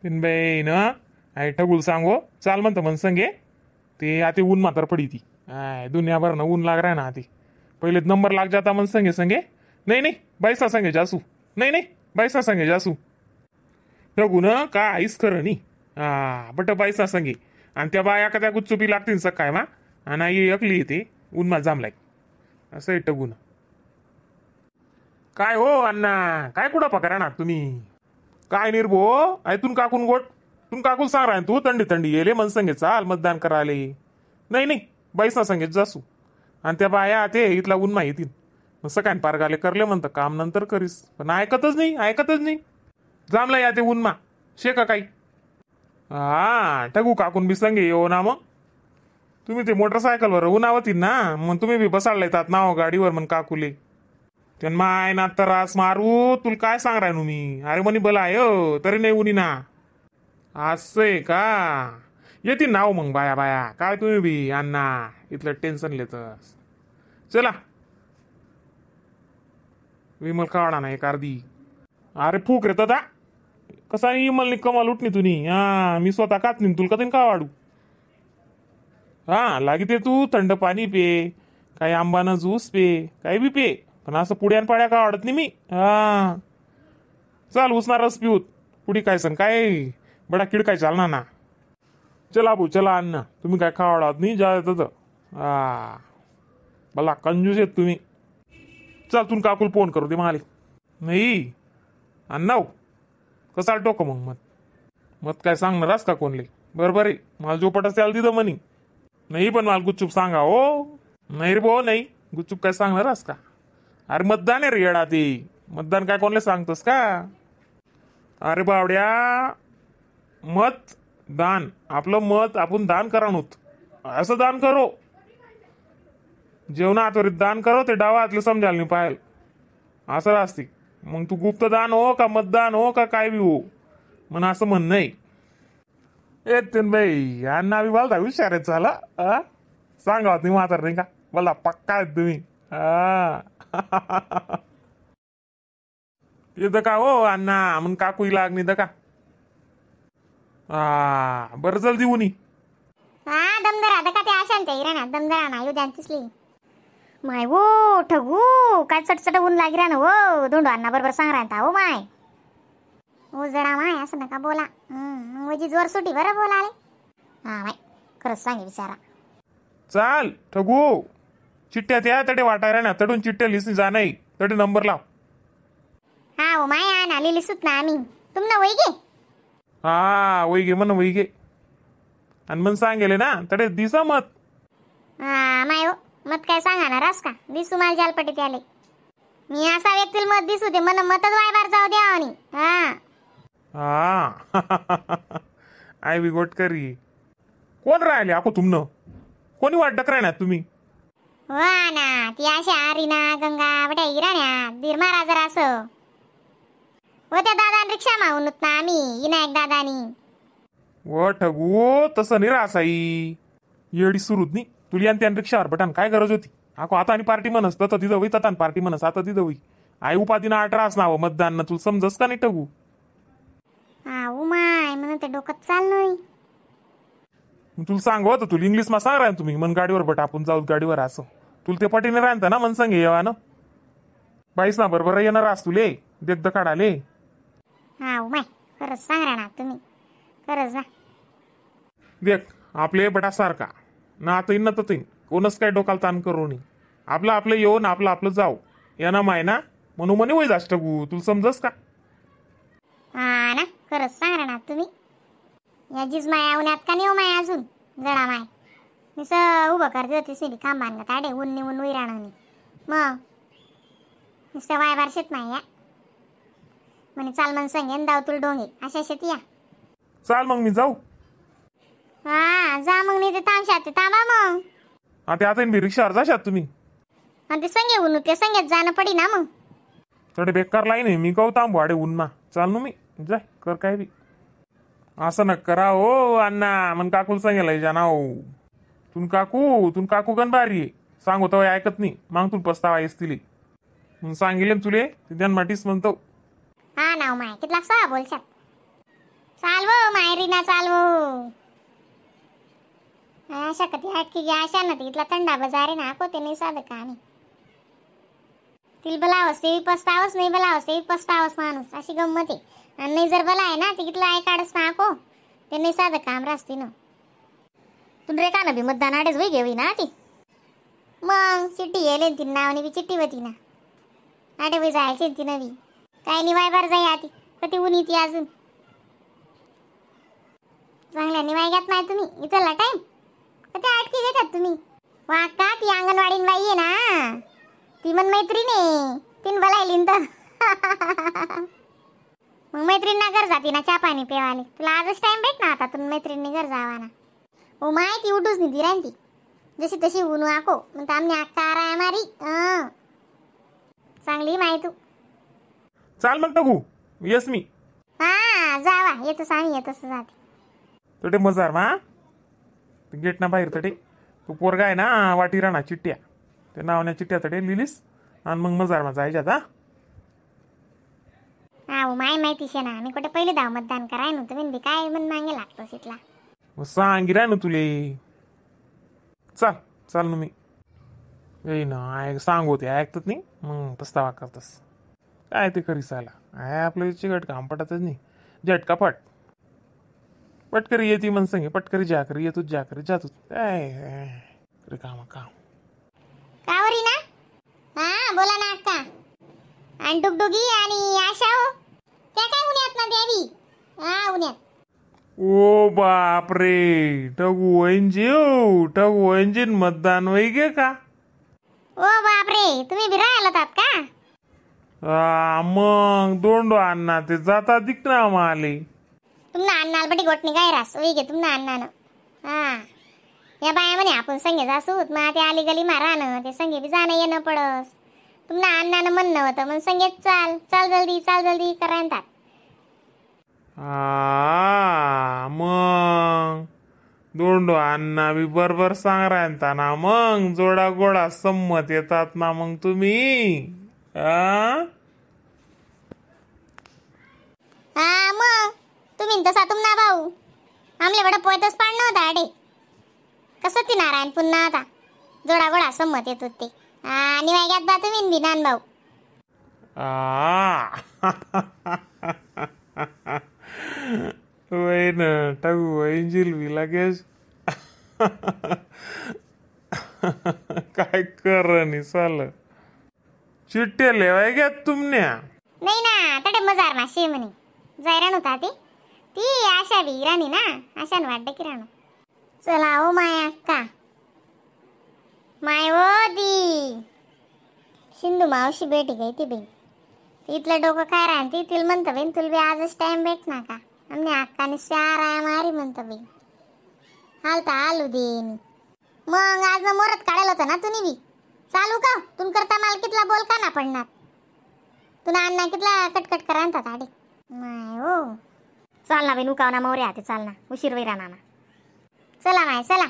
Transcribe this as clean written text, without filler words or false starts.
बाई ना आई ठगुल सांगो चाल म्हणतं मन संगे ते आता ऊन मात्र पडी ती दुनियाभर ना ऊन लाग रहा ना आती पहिले नंबर लाग जाता मन संगे संगे नाही नाही बैसा संगे जासू नाही नाही बैसा संगे जासू ठगू ना का आईस खरं नी बट बैसा संगे आणि त्या बाया का त्या गुच्चुपी लागतील सकाय मा आणि आई अकली येते उन्मा जामलाय असं आहे टगून काय हो अण्णा काय कुठं पकरा ना तुम्ही काय निर्भो ऐतून काकून गोट तुम काकून सांग राय तू थंडी थंडी येले मन संगे चाल मतदान करायले नाही नाही बैसा संगेत जासू आणि त्या बाया ते इथला उन्मा येतील मग सकाळी पारगाले करले म्हणतं काम नंतर करीस पण ऐकतच नाही जामला या ते उन्मा शेका काही ठगू काकून बी संगे येऊ ना मग तुम्ही ते मोटरसायकलवर उन्हावतील ना मग तुम्ही बी बसाडला येतात नाव गाडीवर मग काकुले त्यांना माय ना तरास मारू तुला काय सांग राय मी अरे म्हणी बला आहे तरी नाही उनी ना असंय का येतील नाव मग बाया बाया काय तुम्ही बी अण्णा इथलं टेन्शन लेतस चला विमल काढा ना एक अर्धी अरे फूक रे दादा कसा इमल कमाल उठणी तुनी मी स्वतः कात नाही तुला कधी का वाढू लागते तू थंड पाणी पे काही आंबानं ज्यूस पे काही बी पे पण असं पुड्यान पाड्या का वाढत नाही मी चाल उसना रस पिऊत पुढी काय सण काय बडा किड काय चालणार ना चला भाऊ चला अण्णा तुम्ही काय खावाडात नाही जा भला कंजूस आहेत तुम्ही चल तुम काकूल फोन करू दे माले नाही अण्णा कसा टोक मग मत काय सांगणारच का कोणले बरोबर आहे मला जो पटस त्याला तिथं म्हणी नाही पण मला गुच्चूप सांगा हो नाही रे भाऊ नाही गुच्चूप काय सांगणारच का अरे मतदान आहे रे येडा ते मतदान काय कोणले सांगतोस का अरे बावड्या मतदान आपलं मत आपण दान करा नव्हत असं दान करो जेवणा त्वरित दान करो ते डावा हातले समजायला नाही पाहिजे असं असते मग तू गुप्तदान हो का मतदान हो का काय बी हो म्हण असं म्हण नाही येते बाई यांना बी बोलता हुशार झाला सांगा तुम्ही म्हातार नाही का बोला पक्का आहेत तुम्ही येतं का हो अण्णा मग काकूही लागणी का बरं चल देऊ नी दमदरा दका ते आशांत इराणा दमदरा ना येऊ दिसली माय वो ठगू काय चटचट ऊन लागी ना हो धोंडू अण्णा बरोबर सांग राहता हो माय हो जडा माय असं नका बोला म्हणजे जोर सुटी बरं बोलाले माय खरंच सांगे विचारा चाल ठगू चिठ्ठ्या त्या तडे वाटायला ना तडून चिठ्ठ्या लिहिली जा नाही तडे नंबर लाव हो माय ना लिहिली सुत ना आम्ही तुमना वही गे वही घे म्हण वही घे आणि मन सांगेले ना तडे दिसा मत माय हो मत काय सांगा ना रास का दिसू मला जालपटी त्याले मी असा व्यक्तीला मत दिसू दे मन मतच वायबार जाऊ द्या आणि आय बी गोट करी कोण राहिले आको तुमनं कोणी वाट डकराय ना तुम्ही हो ना ती अशा आरीना गंगा बट्या इराण्या दीर महाराज असं होत्या दादा रिक्षा मागून ना आम्ही विनायक दादानी व ठगू तसं नाही रासाई येडी सुरूच नाही तुली आणि त्या रिक्षावर बटान काय गरज होती आको आता आणि पार्टी म्हणस तर तिथं होई तता पार्टी म्हणस आता तिथं होई आई उपाधीनं 18 नाव मतदान तुला समजस का नाही ठगू माय म्हणून ते डोकं चाल नाही तुला सांगू होतं तुला इंग्लिश मा सांग राह तुम्ही मन गाडीवर बट आपण जाऊ गाडीवर असं तुला ते पटीने राहता ना मन सांगे येवा ना बाईस ना बरोबर येणार आस तुले देख काढाले माय खरंच सांग ना तुम्ही खरंच ना देख आपले बटा सारखा ना आता इन ना तर कोणच काय डोकाला ताण करू नये आपलं येऊन आपलं जाऊ या ना माय ना म्हणून म्हणे वय जास्त गु तुला समजस का ना खरंच सांग ना तुम्ही याचीच माय उन्हात का नाही हो माय अजून जडा माय निस उभं करते होती सिरी काम बांधलं ताडे ऊन उइराणी मग नुसतं वायबार शेत माय या म्हणे चाल मन संगे दाव तुला डोंगे अशा शेत या चाल मग मी जाऊ जा मग नाही ते थांबशात थांबा मग आता बी रिक्षावर जाशात तुम्ही आणि ते संगे ऊन ते संगेत जाणं पडी ना मग थोडे बेकार लाईन आहे मी कहू तांबू आडे उन्मा चाल ना मी जाय कर काय बी असं न करा हो अण्णा मन काकूला सांगेल जाना हो तुन काकू गणबारी आहे सांगू तो ऐकत नाही मग तू पस्तावा येस तिले मग सांगेल तुले ध्यान माटीस म्हणतो नाव माय कितला सहा बोलशात चालव मायरीना चालव. आशा कधी हटकी गे आशा ना तिथला थंडा बाजार आहे ना को ते नाही साधं का आम्ही तिला बलावस ते पस्तावस नाही बलावस ते पस्तावस माणूस अशी गंमत आहे. आणि नाही जर बला आहे ना तिथलं आय काढस ना को ते नाही साधं काम रास्ती ना. तुला रे का ना बी मतदान आडेच वय घेवी ना ती मग चिठ्ठी येले ती नावाने बी चिठ्ठी होती ना आडे वय जायची ती नवी काय निवाय बार जाई आती कधी ऊन येते अजून चांगल्या निवाय घेत नाही तुम्ही इथला टाइम कधी आटकी घेतात तुम्ही. वा का ती अंगणवाडीन बाई आहे ना ती मन मैत्रीण आहे तीन बोलायली तर मग मैत्रिणींना घर जाती ना चहा पाणी पेवाले तुला आजच टाइम भेट ना आता तुम्ही मैत्रिणी घर जावा ना. ओ माय ती उठूच नाही ती राहती जशी तशी ऊन आको मग आमने अक्का राय मारी चांगली माय तू. चाल मग टकू येस मी हा जावा येतोस आम्ही येतोस जाते. तटे मजार मा गेट ना बाहेर तटे तू पोरगा आहे ना वाटी राहणार चिठ्ठ्या ते नावण्या चिठ्ठ्या तटे लिहिलीस आणि मग मजार मा जायच्यात हा. हा माय माहिती शे ना मी कुठे पहिले धाव मतदान कराय नव्हतं म्हणजे काय मन मागे लागतो तिथला मग सांगी राह ना तुले चाल चाल ना मी येई ना सांग होते ऐकतात नाही मग पस्तावा करतस काय ते खरी साला आहे आपल्या चिकट काम पटतच नाही झटका पट पटकरी येते मन संगे पटकरी जाकरी येतोच जाकरी जातोच काय काम काम कावरी ना. हा बोला ना अक्का आणि डुगडुगी आणि आशा हो त्या काय उन्यात ना द्यावी हा उन्यात. ओ बाप रे टगू इंजिन मतदान वै गे का. ओ बापरे तुम्ही बी राहिला तात का. मग दोंडो अण्णा ते जाता दिकना माले तुमना अन्नाला बटी गोटणी काय रास वही घे तुमना अन्नानं. हा या बाया म्हणे आपण संगे जासूत मग ते आली गली मारा ना ते संगे बी जाणं येणं पडस तुमना अन्नानं म्हणणं होतं मग संगेच चाल चाल जल्दी करायला. मग दोंडो अण्णा बी बरोबर सांग राहता ना मग जोडा गोडा संमत येतात ना मग तुम्ही हा मग तुम्ही तसा तुमना भाऊ आमल्याकडे पोयतच पाडणं होता अडे कसं ती नारायण पुन्हा आता जोडा गोडा संमत येत होते आणि वाग्यात बा तुम्ही बी नान भाऊ. वय ना टाकू इंजिल बी लगेच काय कर चाल चिट्ट्या लेवाय घ्या तुमन्या नाही ना तडे मजार ना शे म्हणे जायराण होता ती आशा बी राणी ना आशान वाटते की राणू. चला ओ माय अक्का माय ओ दी सिंधू मावशी भेटी गई ती बाई इथलं डोकं काय राहते तिला म्हणतं बाई तुला बी आजच टाइम भेट ना का आमने अक्काने स्यार आहे मारी म्हणतं बाई हालता आलू दे मग आज मोरत काढायला होतं ना तुम्ही बी चालू का तुम करता मला कितला बोल का ना पडणार तुला अण्णा कितला कटकट करा आणतात आडे माय हो चाल ना बाई नुकाव ना मोरे आते चाल ना उशीर वैरा ना चला माय चला.